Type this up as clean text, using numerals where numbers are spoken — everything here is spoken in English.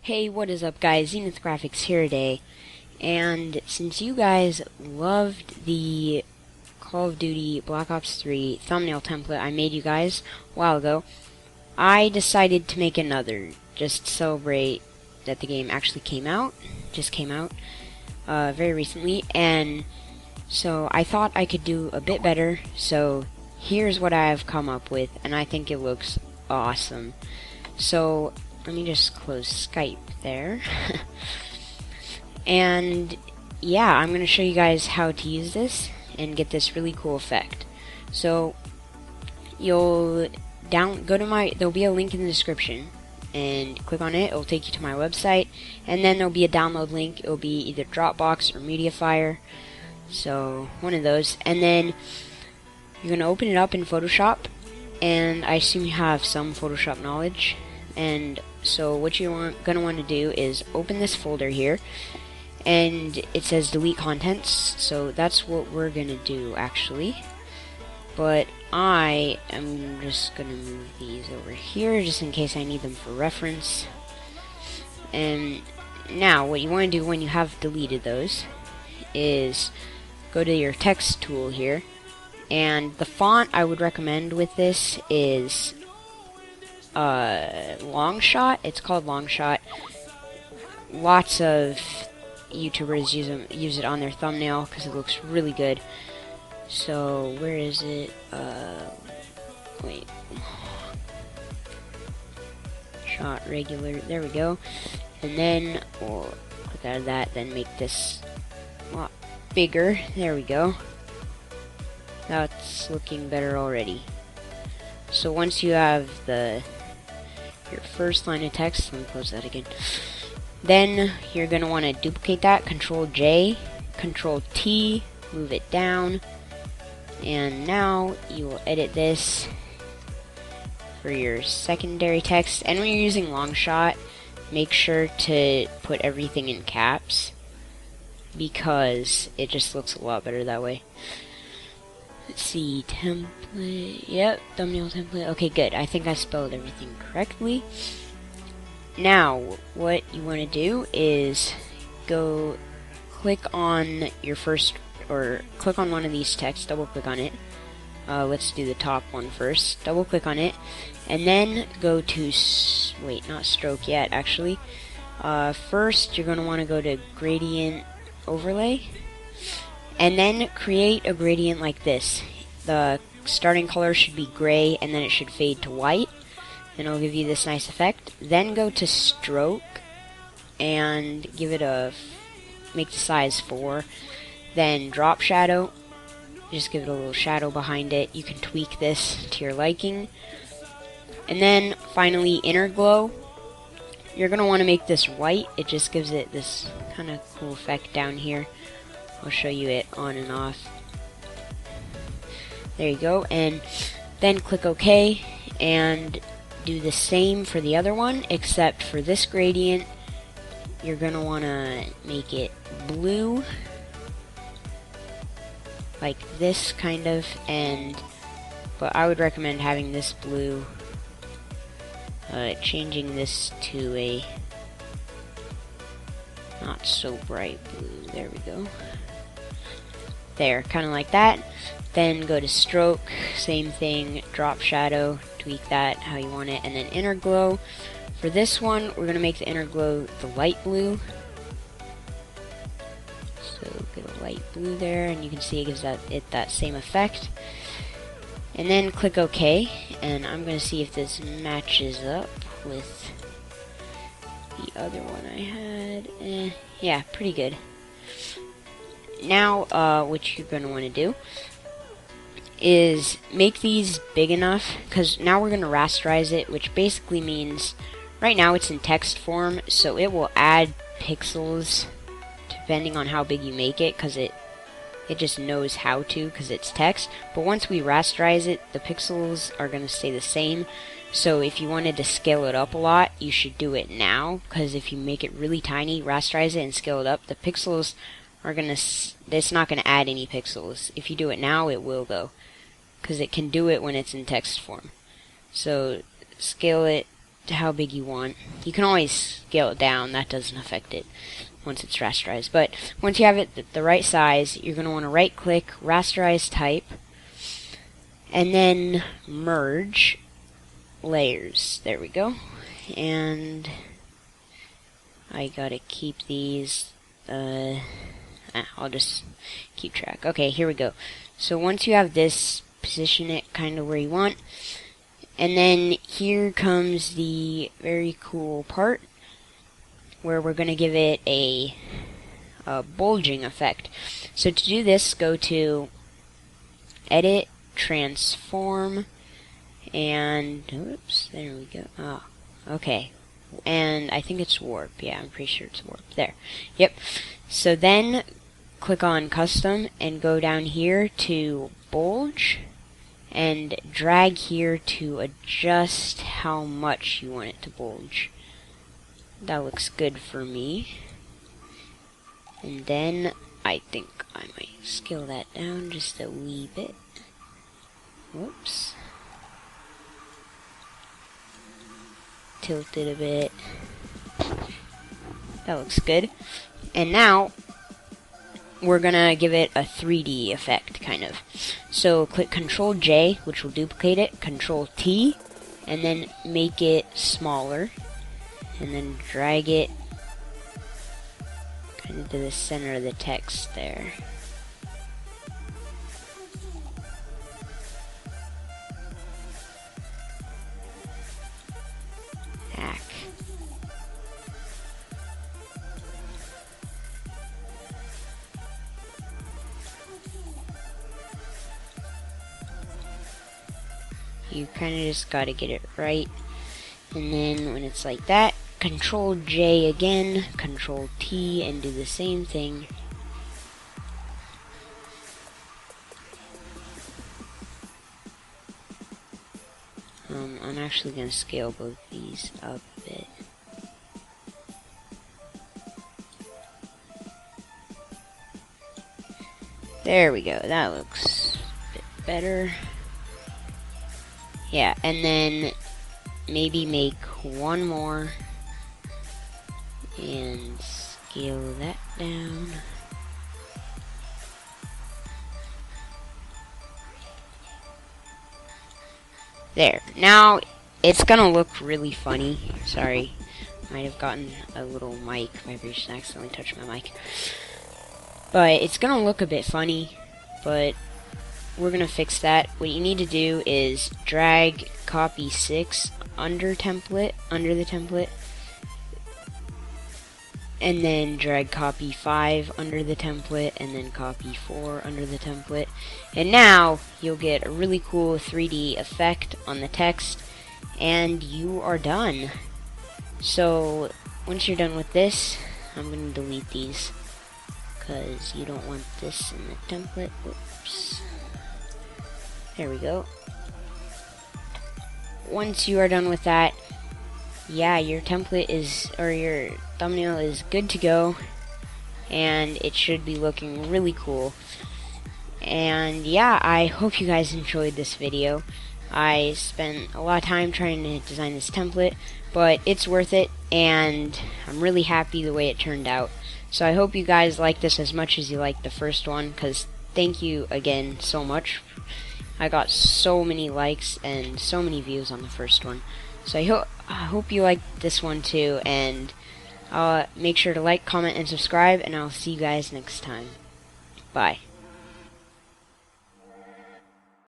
Hey, what is up guys, Zenith Graphics here today, and since you guys loved the Call of Duty Black Ops 3 thumbnail template I made you guys a while ago, I decided to make another, just to celebrate that the game actually just came out, very recently, and so I thought I could do a bit better, so here's what I've come up with, and I think it looks awesome. So let me just close Skype there. And yeah, I'm going to show you guys how to use this and get this really cool effect. So you'll go to there'll be a link in the description, and click on it. It'll take you to my website, and then there'll be a download link. It'll be either Dropbox or Mediafire, so one of those. And then you're going to open it up in Photoshop, and I assume you have some Photoshop knowledge. And so what you're going to want to do is open this folder here, and it says delete contents, so that's what we're going to do actually. But I am just going to move these over here just in case I need them for reference. And now what you want to do when you have deleted those is go to your text tool here, and the font I would recommend with this is Longshot. It's called Longshot. Lots of YouTubers use it on their thumbnail because it looks really good. So where is it? Wait. Shot regular. There we go. And then we'll click out of that. Then make this a lot bigger. There we go. That's looking better already. So once you have your first line of text, let me close that again. Then you're going to want to duplicate that, Control J, Control T, move it down, and now you will edit this for your secondary text. And when you're using Longshot, make sure to put everything in caps because it just looks a lot better that way. Let's see, template, yep, thumbnail template, okay good, I think I spelled everything correctly. Now, what you want to do is go click on your first, or click on one of these texts, double click on it. Let's do the top one first, double click on it, and then go to, wait, not stroke yet actually. First you're going to want to go to gradient overlay, and then create a gradient like this. The starting color should be gray, and then it should fade to white, and it'll give you this nice effect. Then go to stroke and give it make the size 4. Then drop shadow, just give it a little shadow behind it. You can tweak this to your liking. And then finally inner glow. You're going to want to make this white. It just gives it this kind of cool effect down here. I'll show you it on and off. There you go, and then click OK, and do the same for the other one, except for this gradient, you're going to want to make it blue, like this kind of, but I would recommend having this blue, changing this to a not so bright blue, there we go. There, kind of like that. Then go to stroke, same thing, drop shadow, tweak that how you want it, and then inner glow. For this one, we're going to make the inner glow the light blue. So get a light blue there, and you can see it gives it that same effect. And then click OK, and I'm going to see if this matches up with the other one I had. Yeah, pretty good. Now, what you're going to want to do is make these big enough, because now we're going to rasterize it, which basically means right now it's in text form, so it will add pixels depending on how big you make it, because it just knows how to, because it's text. But once we rasterize it, the pixels are going to stay the same. So if you wanted to scale it up a lot, you should do it now, because if you make it really tiny, rasterize it and scale it up, the pixels are going to, it's not going to add any pixels. If you do it now, it will though, because it can do it when it's in text form. So scale it how big you want. You can always scale it down, that doesn't affect it once it's rasterized. But once you have it the right size, you're going to want to right click, rasterize type, and then merge layers. There we go. And I gotta keep these, I'll just keep track. Okay, here we go. So once you have this, position it kind of where you want. And then here comes the very cool part where we're going to give it a bulging effect. So to do this, go to Edit, Transform, and oops, there we go. Oh, okay. And I think it's warp. Yeah, I'm pretty sure it's warp. There. Yep. So then click on Custom and go down here to Bulge and drag here to adjust how much you want it to bulge. That looks good for me. And then I think I might scale that down just a wee bit. Whoops. Tilt it a bit. That looks good. And now we're gonna give it a 3D effect, kind of. So click Control J, which will duplicate it, Control T, and then make it smaller, and then drag it kind of to the center of the text there. Hack. You kind of just gotta get it right. And then when it's like that, Control J again, Control T, and do the same thing. I'm actually gonna scale both these up a bit. There we go, that looks a bit better. Yeah, and then maybe make one more and scale that down. There. Now it's gonna look really funny. Sorry, might have gotten a little mic vibration, accidentally touched my mic. But it's gonna look a bit funny, but we're gonna fix that. What you need to do is drag copy 6 under the template, and then drag copy 5 under the template, and then copy 4 under the template. And now you'll get a really cool 3D effect on the text, and you are done. So once you're done with this, I'm gonna delete these because you don't want this in the template. Oops. There we go. Once you are done with that, yeah, your template is, or your thumbnail is good to go, and it should be looking really cool. And yeah, I hope you guys enjoyed this video. I spent a lot of time trying to design this template, but it's worth it, and I'm really happy the way it turned out. So I hope you guys like this as much as you liked the first one, because thank you again so much. I got so many likes and so many views on the first one. So I hope you like this one too, and make sure to like, comment, and subscribe, and I'll see you guys next time. Bye.